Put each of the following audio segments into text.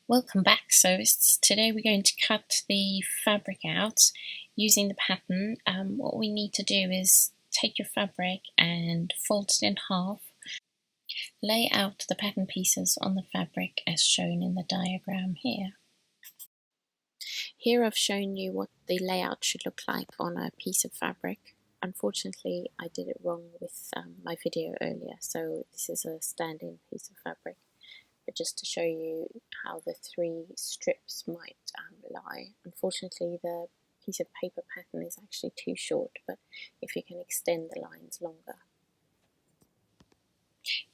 Welcome back. Today we're going to cut the fabric out using the pattern. What we need to do is take your fabric and fold it in half. Lay out the pattern pieces on the fabric as shown in the diagram here. Here I've shown you what the layout should look like on a piece of fabric. Unfortunately, I did it wrong with my video earlier, so this is a stand-in piece of fabric. But just to show you how the three strips might lie. Unfortunately, the piece of paper pattern is actually too short, but if you can extend the lines longer.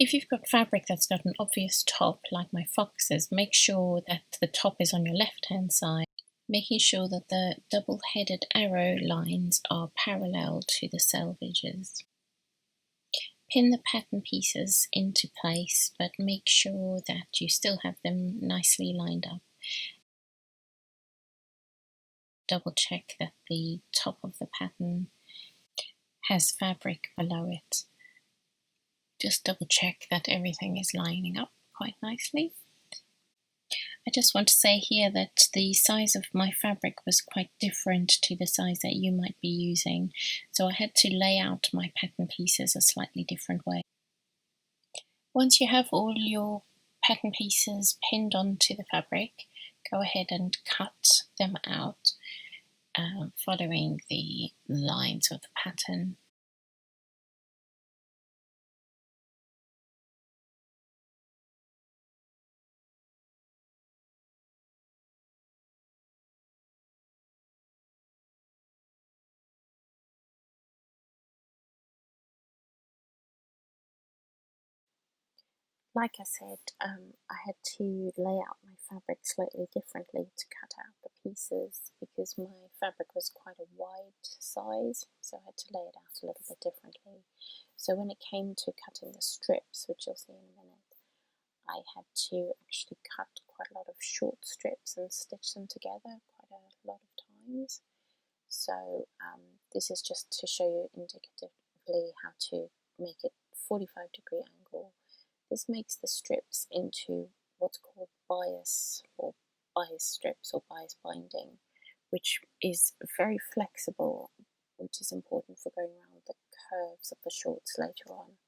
If you've got fabric that's got an obvious top, like my foxes, make sure that the top is on your left-hand side, making sure that the double-headed arrow lines are parallel to the selvages. Pin the pattern pieces into place, but make sure that you still have them nicely lined up. Double check that the top of the pattern has fabric below it. Just double check that everything is lining up quite nicely. I just want to say here that the size of my fabric was quite different to the size that you might be using, so I had to lay out my pattern pieces a slightly different way. Once you have all your pattern pieces pinned onto the fabric, go ahead and cut them out, following the lines of the pattern. Like I said, I had to lay out my fabric slightly differently to cut out the pieces because my fabric was quite a wide size, so I had to lay it out a little bit differently. So when it came to cutting the strips, which you'll see in a minute, I had to actually cut quite a lot of short strips and stitch them together quite a lot of times. So this is just to show you indicatively how to make it 45-degree angle. This makes the strips into what's called bias strips or bias binding, which is very flexible, which is important for going around the curves of the shorts later on.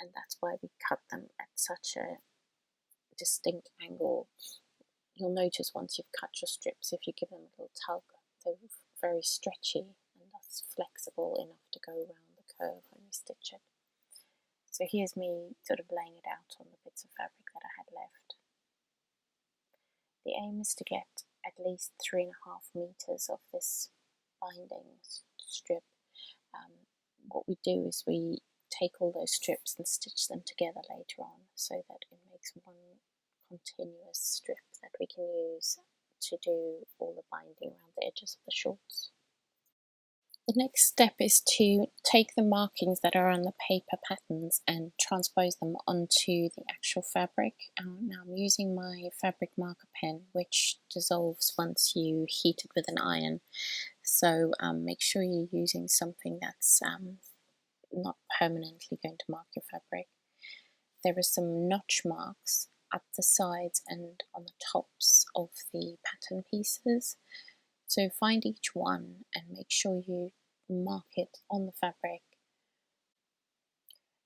And that's why we cut them at such a distinct angle. You'll notice once you've cut your strips, if you give them a little tug, they're very stretchy and thus flexible enough to go around the curve when you stitch it. So here's me sort of laying it out on the bits of fabric that I had left. The aim is to get at least 3.5 meters of this binding strip. What we do is we take all those strips and stitch them together later on so that it makes one continuous strip that we can use to do all the binding around the edges of the shorts. The next step is to take the markings that are on the paper patterns and transpose them onto the actual fabric. Now I'm using my fabric marker pen, which dissolves once you heat it with an iron. So make sure you're using something that's not permanently going to mark your fabric. There are some notch marks up the sides and on the tops of the pattern pieces. So find each one and make sure you mark it on the fabric.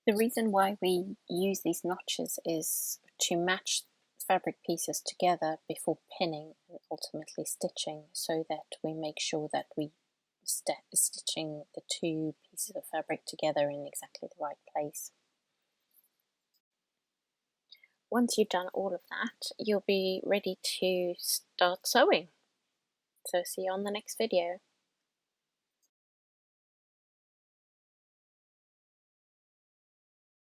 The reason why we use these notches is to match fabric pieces together before pinning and ultimately stitching, so that we make sure that we stitching the two pieces of fabric together in exactly the right place. Once you've done all of that, you'll be ready to start sewing. So see you on the next video.